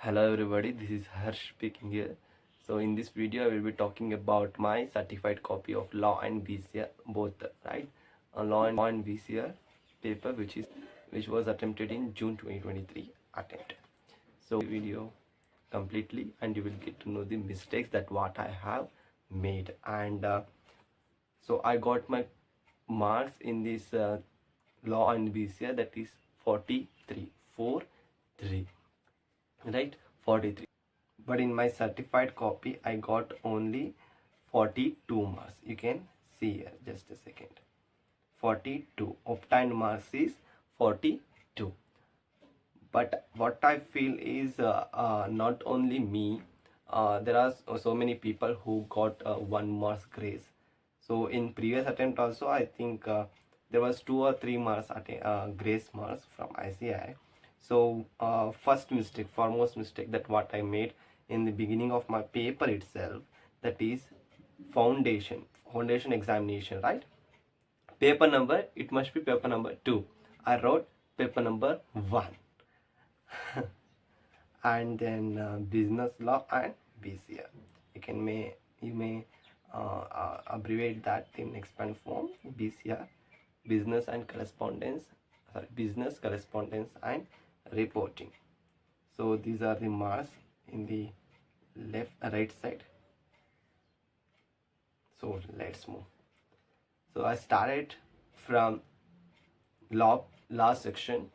Hello everybody, this is Harsh speaking here. So in this video I will be talking about my certified copy of law and BCR both, right? A law and BCR paper which was attempted in June 2023 attempt. So video completely and you will get to know the mistakes that what I have made, and so I got my marks in this law and BCR, that is 43, 4-3, right? 43. But in my certified copy I got only 42 marks. You can see here, just a second. 42 obtained marks is 42. But what I feel is not only me, there are so many people who got 1 marks grace. So in previous attempt also I think there was 2 or 3 marks grace marks from ICAI. So foremost mistake that what I made in the beginning of my paper itself, that is foundation examination, right? Paper number, it must be paper number 2. I wrote paper number 1. And then business law and BCR. You may abbreviate that in expand form: BCR, business correspondence and reporting. So these are the marks in the right side. So let's move. So I started from law section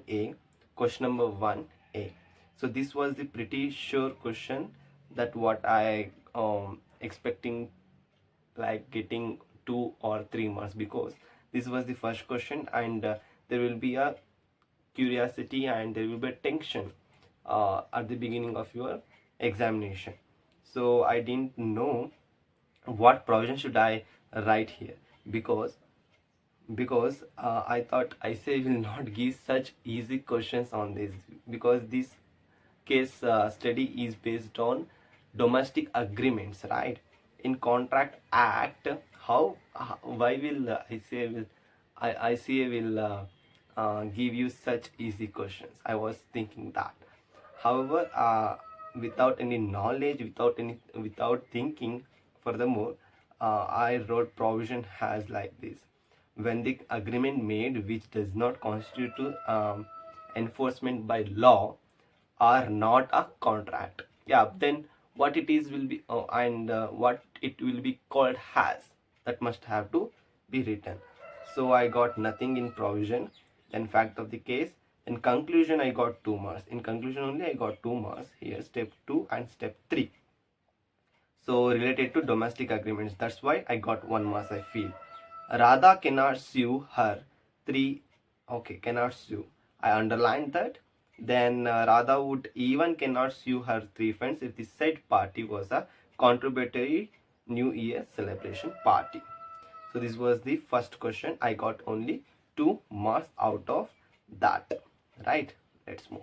A, question number 1A. So this was the pretty sure question that what I expecting, like getting 2 or 3 marks, because this was the first question, and there will be a curiosity and there will be a tension at the beginning of your examination. So I didn't know what provision should I write here, because I thought ICAI will not give such easy questions on this, because this case study is based on domestic agreements, right? In Contract Act, why will ICAI will give you such easy questions? I was thinking that. However, without any knowledge, without thinking furthermore, I wrote provision has like this: when the agreement made which does not constitute enforcement by law are not a contract. Yeah, then what it is will be and what it will be called has, that must have to be written. So I got nothing in provision. Then fact of the case. In conclusion I got 2 marks. In conclusion only I got 2 marks here, step 2 and step 3. So related to domestic agreements, that's why I got 1 mark, I feel. Radha cannot sue her 3. Okay, cannot sue, I underlined that. Then Radha would even cannot sue her 3 friends if the said party was a contributory New Year celebration party. So this was the first question. I got only 2 marks out of that, right? Let's move.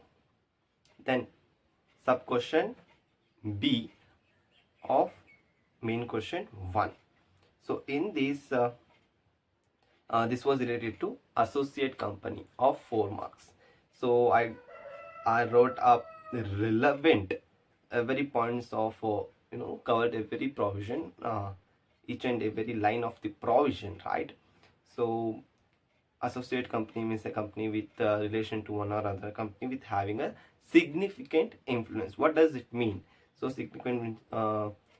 Then sub question B of main question 1. So in this this was related to associate company of 4 marks. So I wrote up relevant every points of covered every provision, each and every line of the provision, right? So associate company means a company with relation to one or other company with having a significant influence. What does it mean? So significant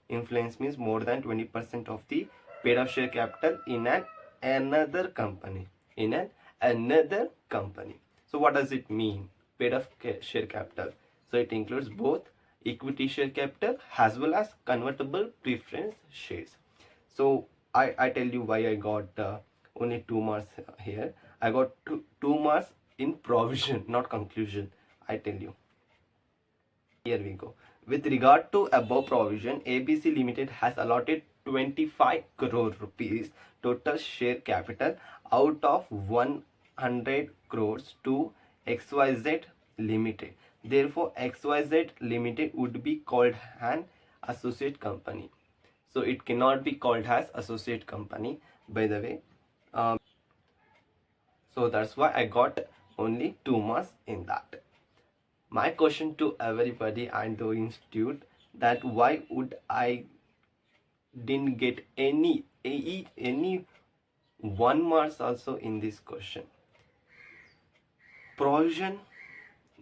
influence means more than 20% of the paid up share capital in another company. So what does it mean, paid up share capital? So it includes both equity share capital as well as convertible preference shares. So I tell you why I got only 2 marks here. I got 2 marks in provision, not conclusion. I tell you. Here we go. With regard to above provision, ABC Limited has allotted 25 crore rupees total share capital out of 100 crores to XYZ Limited. Therefore, XYZ Limited would be called an associate company. So it cannot be called as associate company, by the way. So that's why I got only 2 marks in that. My question to everybody and the institute, that why would I didn't get any 1 marks also in this question. Provision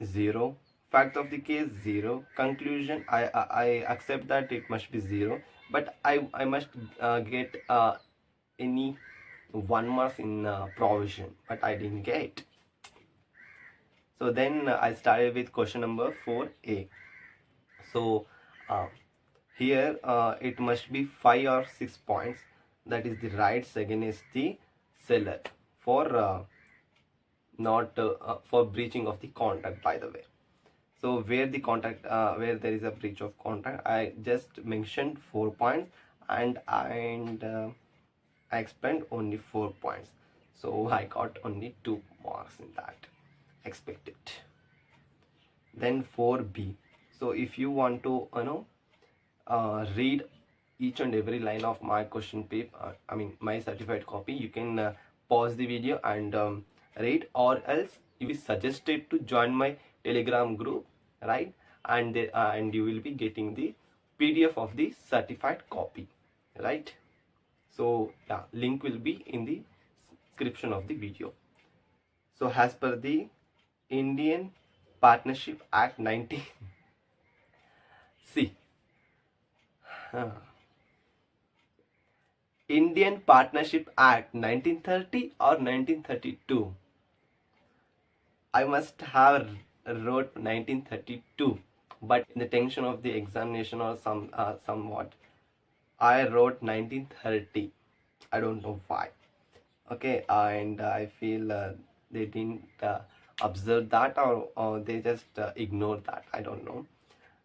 0, fact of the case 0, conclusion I accept that it must be 0, but I must get any 1 mark in provision, but I didn't get. So then I started with question number 4a. So uh, here it must be 5 or 6 points, that is the rights against the seller for not for breaching of the contract, by the way. So where the contract where there is a breach of contract, I just mentioned 4 points, and I explained only 4 points, so I got only 2 marks in that, expected. Then 4b. So if you want to read each and every line of my question paper, I mean my certified copy, you can pause the video and read, or else you will suggested to join my Telegram group, right? And you will be getting the PDF of the certified copy, right? So yeah, link will be in the description of the video. So as per the Indian Partnership Act 19 see Indian Partnership Act 1930 or 1932. I must have wrote 1932, but in the tension of the examination or somewhat, I wrote 1930. I don't know why. Okay, and I feel they didn't observe that, or they just ignored that. I don't know.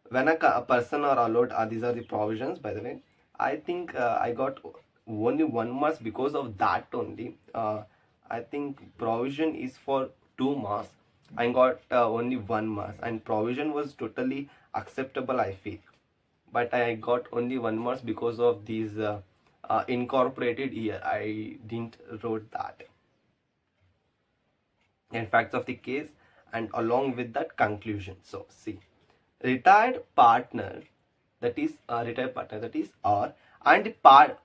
When a person are allowed, these are the provisions, by the way. I think I got only 1 mark because of that only. I think provision is for 2 marks. I got only 1 mark, and provision was totally acceptable, I feel. But I got only 1 mark because of these incorporated here. I didn't wrote that. And facts of the case, and along with that conclusion. So see, retired partner, that is R, and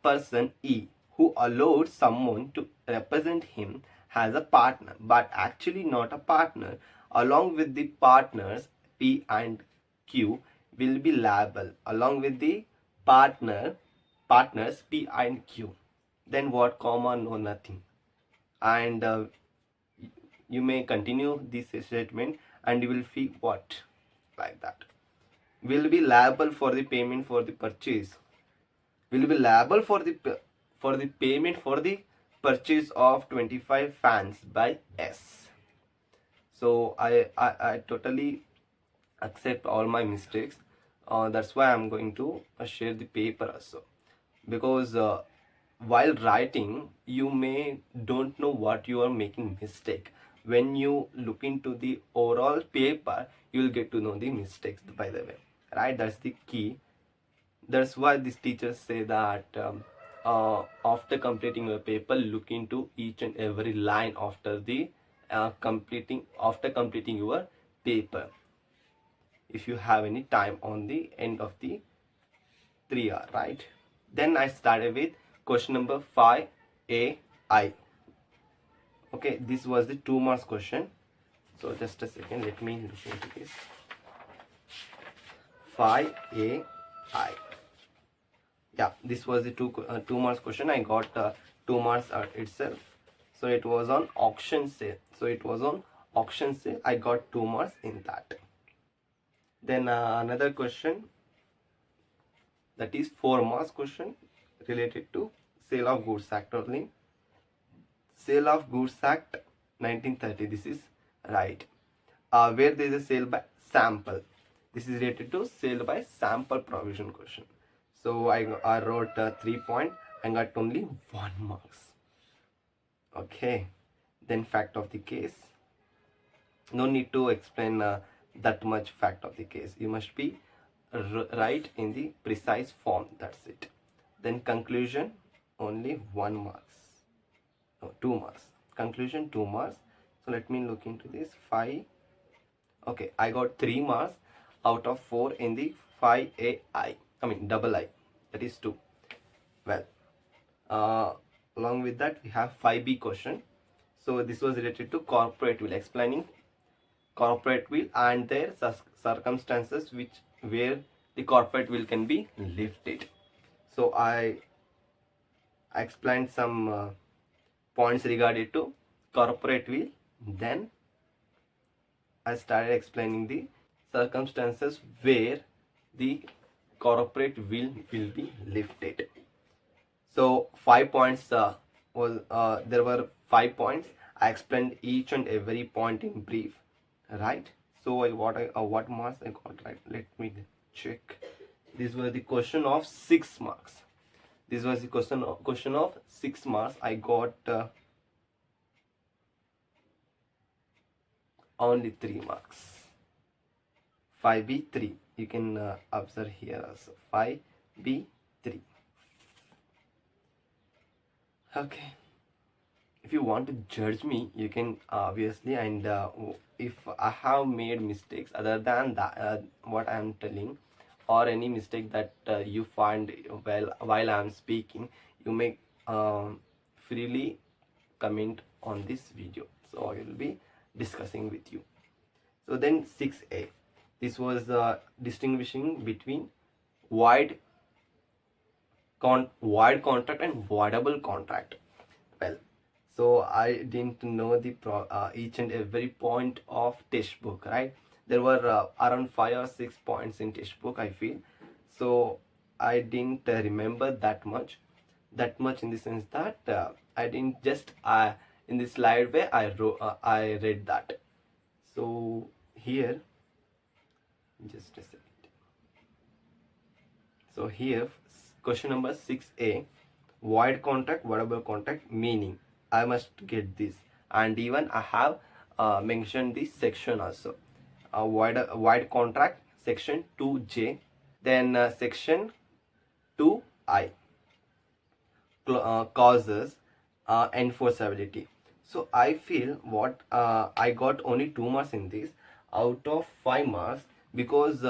person E, who allowed someone to represent him as a partner but actually not a partner, along with the partners P and Q, will be liable along with the partners P and Q. Then what, comma, no, nothing. And you may continue this statement and you will feel what, like that. Will be liable for the payment for the purchase, will be liable for the payment for the purchase of 25 fans by S. So I totally accept all my mistakes. That's why I'm going to share the paper also, because while writing you may don't know what you are making mistake. When you look into the overall paper, you will get to know the mistakes, by the way, right? That's the key. That's why these teachers say that after completing your paper, look into each and every line after the completing your paper, if you have any time on the end of the 3 hour, right? Then I started with question number 5AI. Okay, this was the 2 marks question. So just a second, let me look into this. 5AI. Yeah, this was the 2 marks question. I got 2 marks itself. So it was on auction sale. I got 2 marks in that. Then another question, that is 4 marks question, related to Sale of Goods Act only. Sale of Goods Act 1930. This is right. Where there is a sale by sample. This is related to sale by sample provision question. So I wrote 3 points and got only 1 marks. Okay. Then fact of the case. No need to explain that much fact of the case. You must be right in the precise form. That's it. Then conclusion, only 1 marks. No, 2 marks. Conclusion 2 marks. So let me look into this. 5 Okay, I got 3 marks out of 4 in the 5AI. I mean double I. That is 2. Well, uh, along with that we have 5B question. So this was related to corporate will, explaining corporate will and their circumstances which where the corporate will can be lifted. So I explained some points regarding to corporate will. Then I started explaining the circumstances where the corporate will be lifted. So 5 points was there were 5 points. I explained each and every point in brief, right? So what marks I got, right? Let me check. This was the question of 6 marks. This was the question of 6 marks. I got only 3 marks. 5B 3. You can observe here also 5B 3. Okay. If you want to judge me, you can obviously, and if I have made mistakes other than that, what I am telling, or any mistake that you find while I am speaking, you may freely comment on this video. So I will be discussing with you. So then 6A, this was distinguishing between void contract and voidable contract. Well, so I didn't know the each and every point of textbook, right? There were around 5 or 6 points in textbook, I feel. So I didn't remember that much in the sense that I didn't just in the slide where I read that. So here, just a second. So here, question number 6A, void contract, voidable contract, meaning I must get this, and even I have mentioned this section also. Void contract, section 2J, then section 2I, causes enforceability. So I feel what I got only 2 marks in this out of 5 marks, because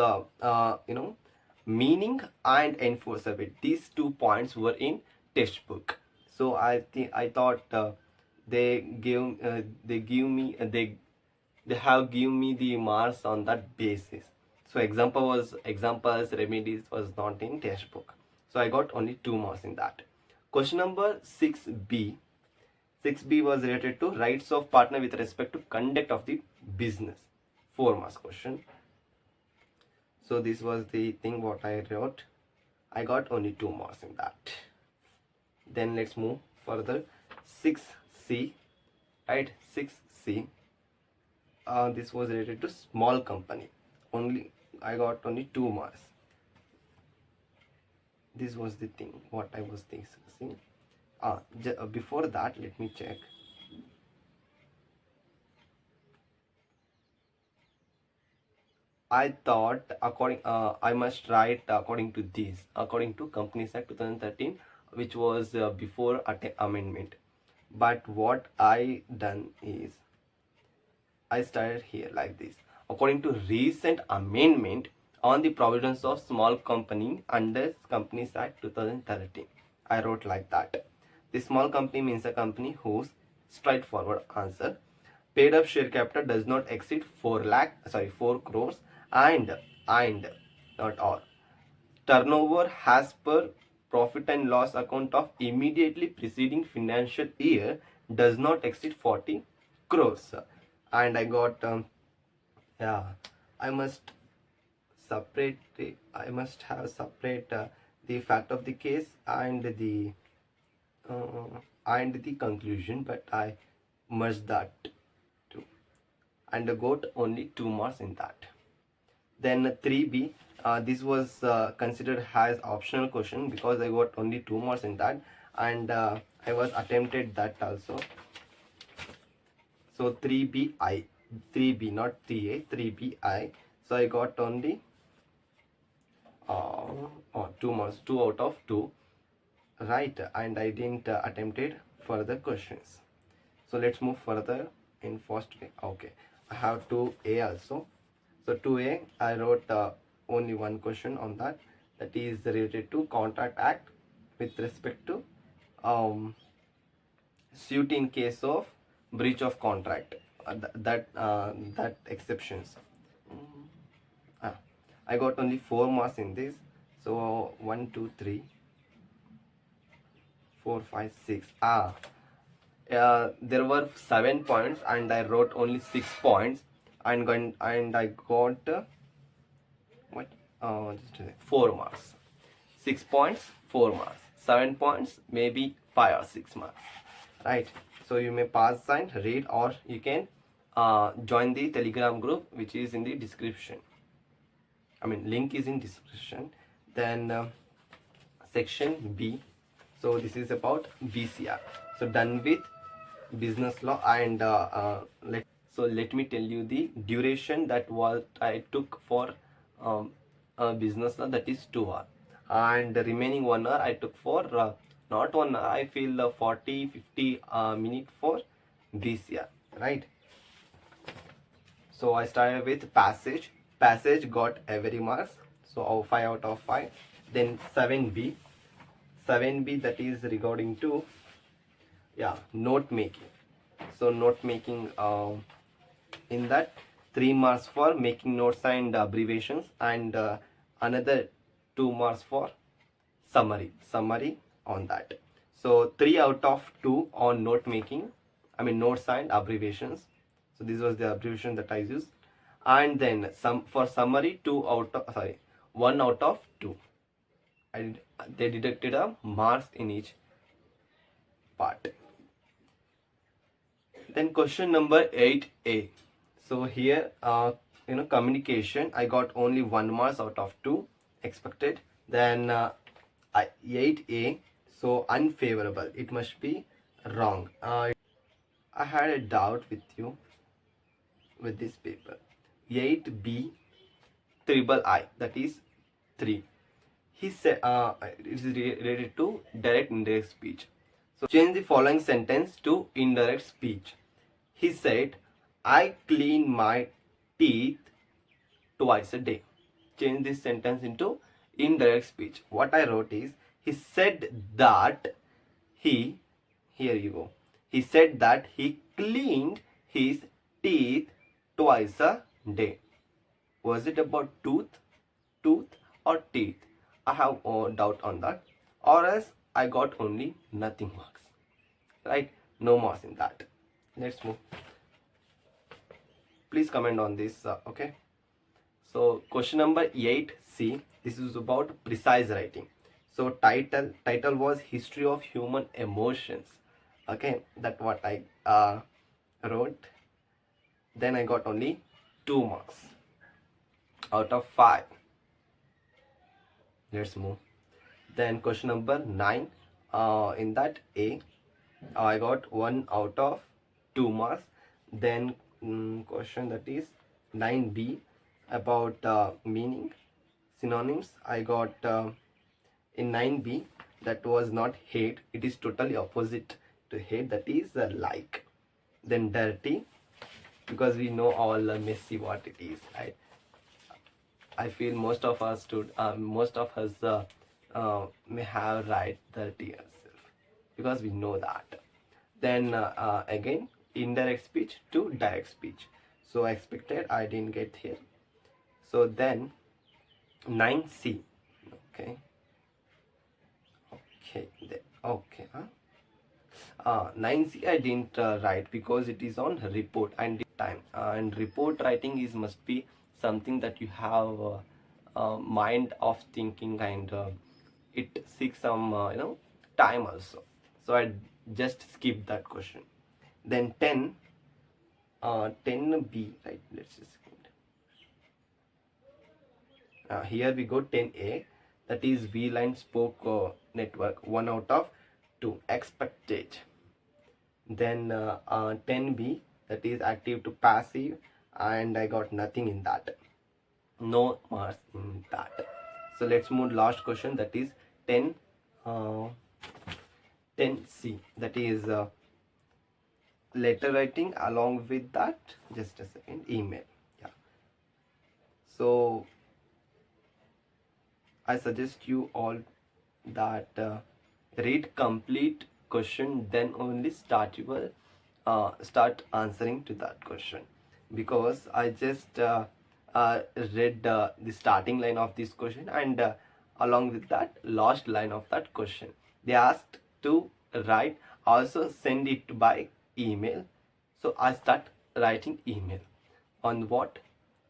meaning and enforceability, these 2 points were in textbook. So I thought they have given me the marks on that basis. So examples remedies was not in textbook, so I got only 2 marks in that. Question number 6B. 6B was related to rights of partner with respect to conduct of the business. 4 marks question. So this was the thing what I wrote. I got only 2 marks in that. Then let's move further. 6C, right? 6C. This was related to small company. I got only 2 marks. This was the thing what I was discussing. Before that, let me check. I thought I must write according to Companies Act 2013, which was before amendment. But what I done is I started here like this. According to recent amendment on the provisions of small company under Companies Act 2013, I wrote like that. The small company means a company whose straightforward answer paid up share capital does not exceed 4 crores and not all. Turnover as per profit and loss account of immediately preceding financial year does not exceed 40 crores. And I got yeah, I must have separate the fact of the case and the conclusion, but I merged that too, and I got only 2 marks in that. Then 3B, this was considered as optional question because I got only 2 marks in that, and I was attempted that also. So 3B not 3A, 3BI. So I got only 2 marks, 2 out of 2, right? And I didn't attempted further questions. So let's move further in first way. Okay, I have 2A also. So 2A, I wrote only one question on that, that is related to Contract Act with respect to suit in case of breach of contract, that exceptions. Ah, I got only 4 marks in this. So 1 2 3 4 5 6. There were 7 points and I wrote only 6 points, and I got what? Just 4 marks. 6 points, 4 marks. 7 points, maybe 5 or 6 marks. Right? So you may pass and read, or you can join the Telegram group, which is in the description. I mean, link is in description. Then section B. So this is about BCR. So done with business law, and let me tell you the duration that what I took for business law, that is 2 hours, and the remaining 1 hour I took for not 1 hour, I feel 40-50 minute for BCR, right? So I started with passage. Passage got every marks, so 5 out of 5. Then 7B. 7B, that is regarding to note making. So note making, in that 3 marks for making notes and abbreviations, and another 2 marks for summary on that. So 3 out of 2 on note making, I mean notes and abbreviations. So this was the abbreviation that I used. And then some for summary, 1 out of 2. They deducted a marks in each part. Then question number 8A. So here, communication, I got only 1 marks out of 2 expected. Then 8A, so unfavorable, it must be wrong. I had a doubt with you with this paper. 8B, triple I, that is 3. He said it is related to direct indirect speech. So change the following sentence to indirect speech. He said, I clean my teeth twice a day. Change this sentence into indirect speech. What I wrote is, he said that here you go. He said that he cleaned his teeth twice a day. Was it about tooth or teeth? I have a doubt on that. Or else I got only nothing marks. Right? No marks in that. Let's move. Please comment on this. Okay. So question number 8C. This is about precise writing. So title was History of Human Emotions. Okay, that's what I wrote. Then I got only 2 marks out of 5. Let's move. Then question number 9. In that A, I got 1 out of 2 marks. Then question that is 9B, about meaning, synonyms. I got in 9B, that was not hate, it is totally opposite to hate, that is like. Then dirty, because we know all messy what it is, right? I feel most of us may have write dirty ourselves, because we know that. Then again, indirect speech to direct speech. So expected, I didn't get here. So then 9C. Okay. 9C I didn't write because it is on report and time, and report writing is must be something that you have mind of thinking, and it seeks some time also. So I just skip that question. Then 10B, right? Let's just here we go. 10A, that is V-line spoke network, 1 out of 2 expected. Then 10B, that is active to passive, and I got nothing in that, no marks in that. So let's move last question, that is 10C, that is letter writing, along with that, just a second, email. So I suggest you all that read complete question, then only start answering to that question, because I just read the starting line of this question, and along with that last line of that question. They asked to write, also send it by email. So I start writing email on what?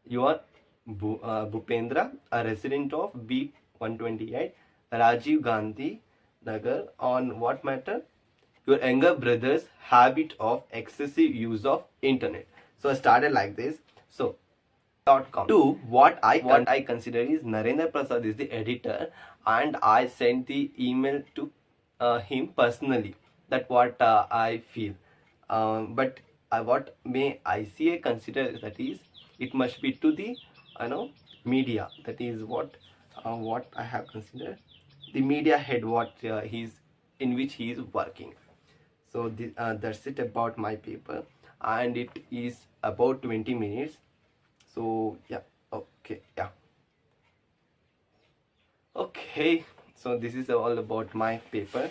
Your Bhupendra, a resident of B128 Rajiv Gandhi Nagar, on what matter? Your younger brother's habit of excessive use of internet. So I started like this. So .com. To what I consider is Narendra Prasad is the editor, and I sent the email to him personally. That what I feel. But what may ICAI consider, that is it must be to the media. That is what I have considered, the media head, what he's in which he is working. So that's it about my paper, and it is about 20 minutes. So yeah, okay, yeah, okay. So this is all about my paper.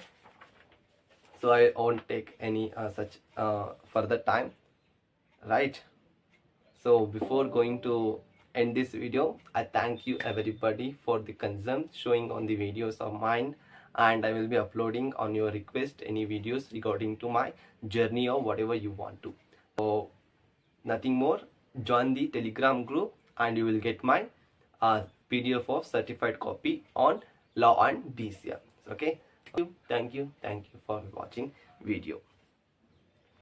So I won't take any such further time, right? So before going to end this video, I thank you everybody for the concern showing on the videos of mine, and I will be uploading on your request any videos regarding to my journey or whatever you want to. So nothing more, join the Telegram group and you will get my PDF of certified copy on law and BCR. Okay, thank you for watching video.